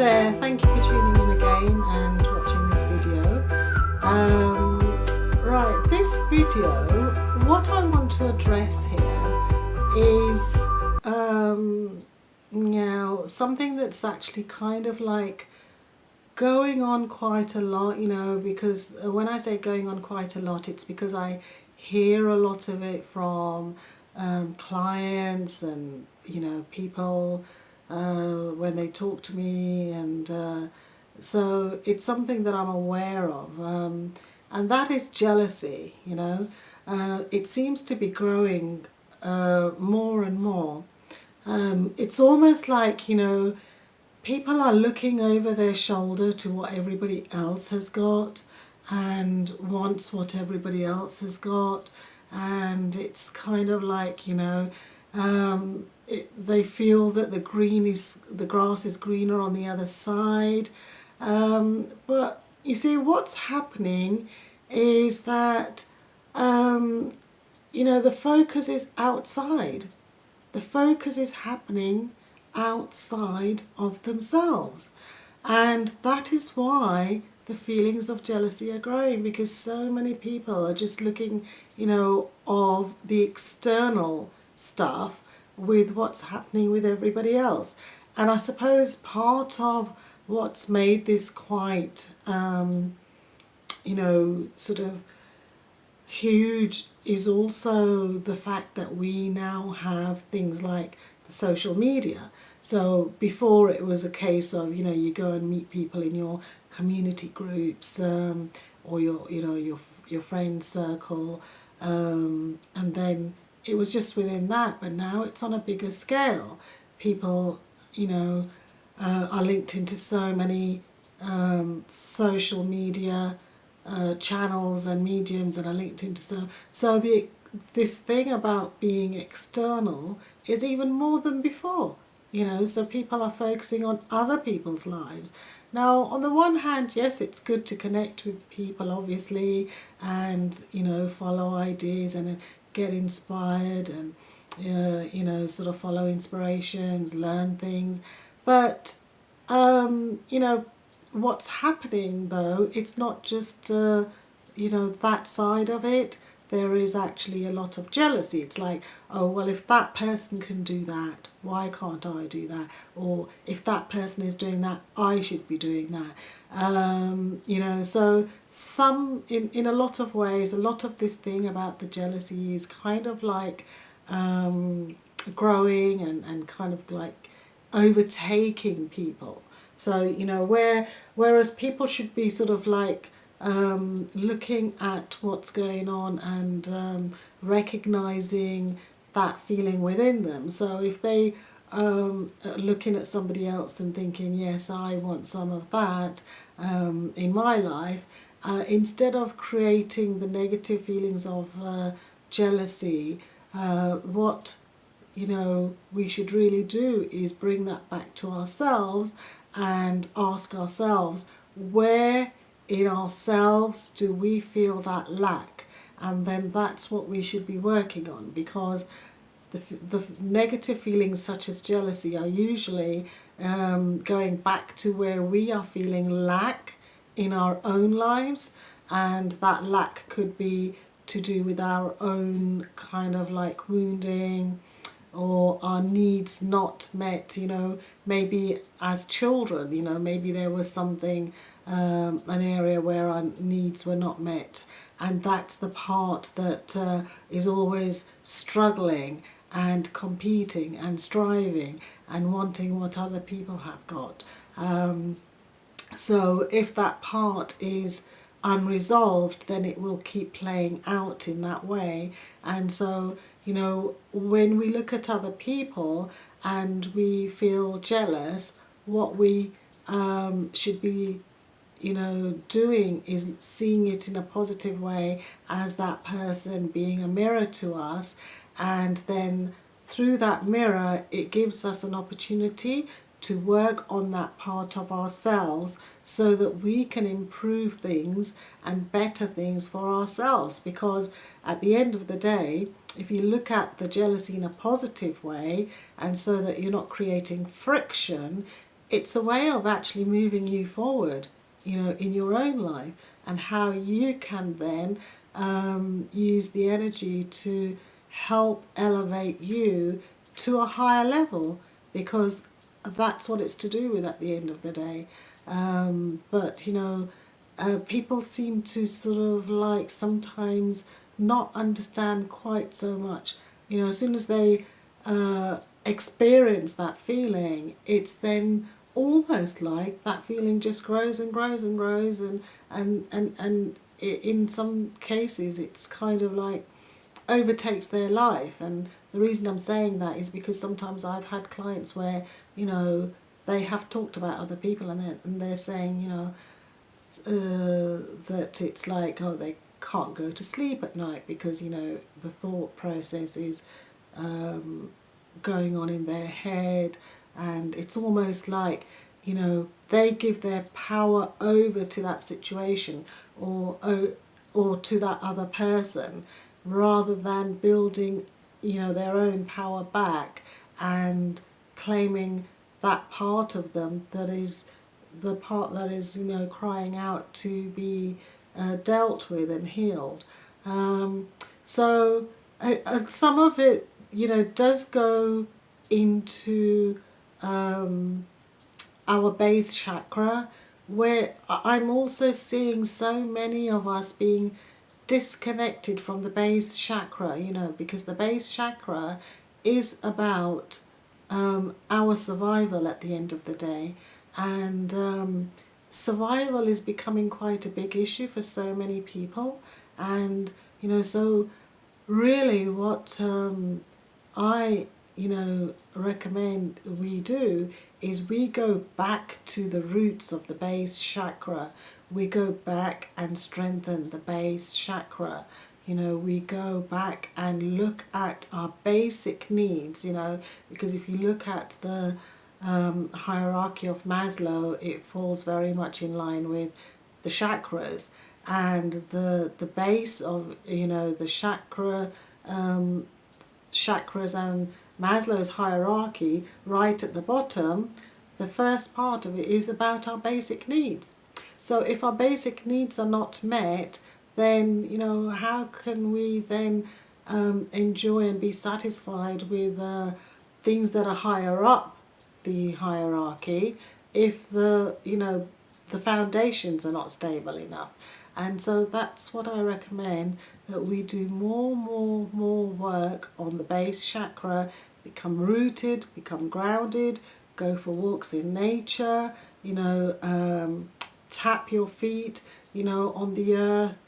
there, thank you for tuning in again and watching this video. Right, this video, what I want to address here is now something that's actually kind of like going on quite a lot, you know, because when I say going on quite a lot, it's because I hear a lot of it from clients and, you know, people when they talk to me, and so it's something that I'm aware of, and that is jealousy. You know, it seems to be growing more and more. It's almost like, you know, people are looking over their shoulder to what everybody else has got and wants what everybody else has got, and it's kind of like, you know, they feel that the grass is greener on the other side, but you see what's happening is that you know, the focus is outside. The focus is happening outside of themselves, and that is why the feelings of jealousy are growing, because so many people are just looking, you know, of the external stuff with what's happening with everybody else. And I suppose part of what's made this quite you know, sort of huge is also the fact that we now have things like the social media. So before it was a case of, you know, you go and meet people in your community groups, or your, you know, your friend circle, and then it was just within that. But now it's on a bigger scale. People, you know, are linked into so many social media channels and mediums, and are linked into this thing about being external is even more than before, you know. So people are focusing on other people's lives. Now, on the one hand, yes, it's good to connect with people, obviously, and, you know, follow ideas and get inspired, and you know, sort of follow inspirations, learn things. But you know, what's happening though, it's not just you know, that side of it. There is actually a lot of jealousy. It's like, oh, well, if that person can do that, why can't I do that? Or if that person is doing that, I should be doing that. You know, so in a lot of ways, a lot of this thing about the jealousy is kind of like growing and kind of like overtaking people. So, you know, whereas people should be sort of like looking at what's going on and recognizing that feeling within them. So if they are looking at somebody else and thinking, yes, I want some of that in my life, instead of creating the negative feelings of jealousy, what, you know, we should really do is bring that back to ourselves and ask ourselves, where in ourselves do we feel that lack? And then that's what we should be working on, because the negative feelings such as jealousy are usually going back to where we are feeling lack in our own lives, and that lack could be to do with our own kind of like wounding, or our needs not met, you know, maybe as children, you know, maybe there was something, an area where our needs were not met, and that's the part that is always struggling and competing and striving and wanting what other people have got. So if that part is unresolved, then it will keep playing out in that way. And so, you know, when we look at other people and we feel jealous, what we should be, you know, doing is seeing it in a positive way as that person being a mirror to us, and then through that mirror it gives us an opportunity to work on that part of ourselves so that we can improve things and better things for ourselves. Because at the end of the day, if you look at the jealousy in a positive way, and so that you're not creating friction, it's a way of actually moving you forward, in your own life, and how you can then use the energy to help elevate you to a higher level, because that's what it's to do with at the end of the day. But people seem to sort of like sometimes not understand quite so much. As soon as they experience that feeling, it's then almost like that feeling just grows and grows and grows, and in some cases it's kind of like overtakes their life. And the reason I'm saying that is because sometimes I've had clients where they have talked about other people, and they're saying that it's like, oh, they can't go to sleep at night because the thought process is going on in their head, and it's almost like they give their power over to that situation, or to that other person, rather than building their own power back and claiming that part of them that is the part that is crying out to be dealt with and healed. So some of it does go into our base chakra, where I'm also seeing so many of us being disconnected from the base chakra, because the base chakra is about our survival at the end of the day. And survival is becoming quite a big issue for so many people. And so really what I recommend we do is we go back to the roots of the base chakra. We go back and strengthen the base chakra. We go back and look at our basic needs, because if you look at the hierarchy of Maslow, it falls very much in line with the chakras. And the base of the chakras and Maslow's hierarchy, right at the bottom, the first part of it is about our basic needs. So if our basic needs are not met, then how can we then enjoy and be satisfied with things that are higher up the hierarchy if the foundations are not stable enough? And so that's what I recommend, that we do more work on the base chakra, become rooted, become grounded, go for walks in nature, tap your feet, on the earth,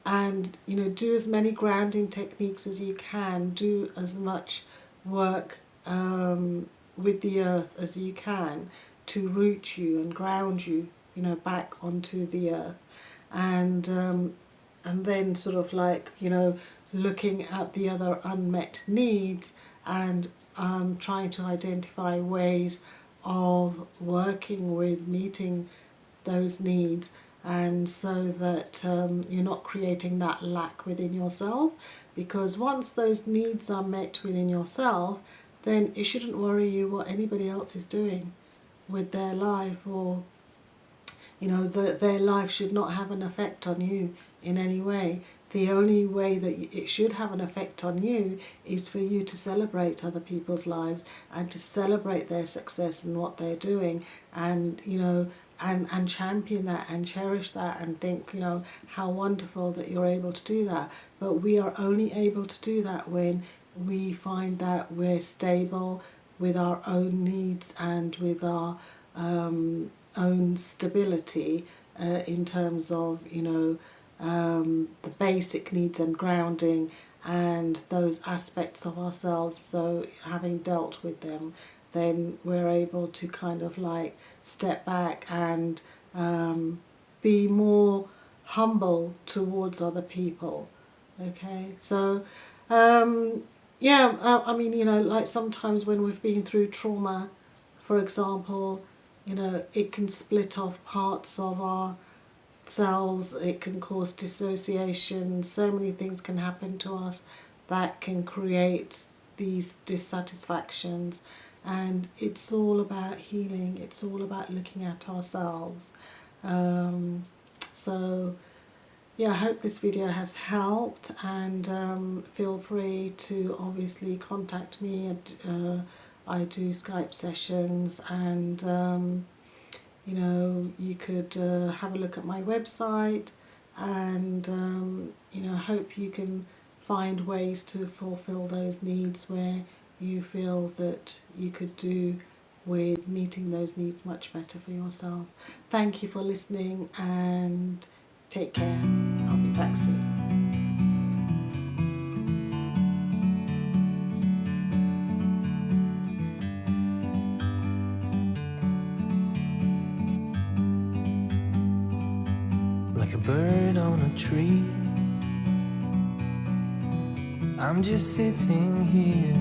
and do as many grounding techniques as you can, do as much work with the earth as you can to root you and ground you back onto the earth. And then sort of like looking at the other unmet needs, and trying to identify ways of working with meeting those needs, and so that you're not creating that lack within yourself. Because once those needs are met within yourself, then it shouldn't worry you what anybody else is doing with their life, or their life should not have an effect on you in any way. The only way that it should have an effect on you is for you to celebrate other people's lives, and to celebrate their success and what they're doing, and and champion that and cherish that, and think how wonderful that you're able to do that. But we are only able to do that when we find that we're stable with our own needs and with our own stability in terms of the basic needs and grounding and those aspects of ourselves. So having dealt with them, then we're able to kind of like step back and be more humble towards other people. Okay, so I mean, like sometimes when we've been through trauma, for example, it can split off parts of our selves, it can cause dissociation, so many things can happen to us that can create these dissatisfactions. and it's all about healing. It's all about looking at ourselves. So yeah, I hope this video has helped, and feel free to obviously contact me. I do Skype sessions, and you know, you could have a look at my website, and you know, I hope you can find ways to fulfill those needs where you feel that you could do with meeting those needs much better for yourself. Thank you for listening, and take care. I'll be back soon. Like a bird on a tree, I'm just sitting here.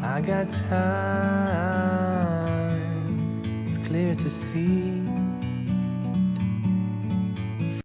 I got time, it's clear to see.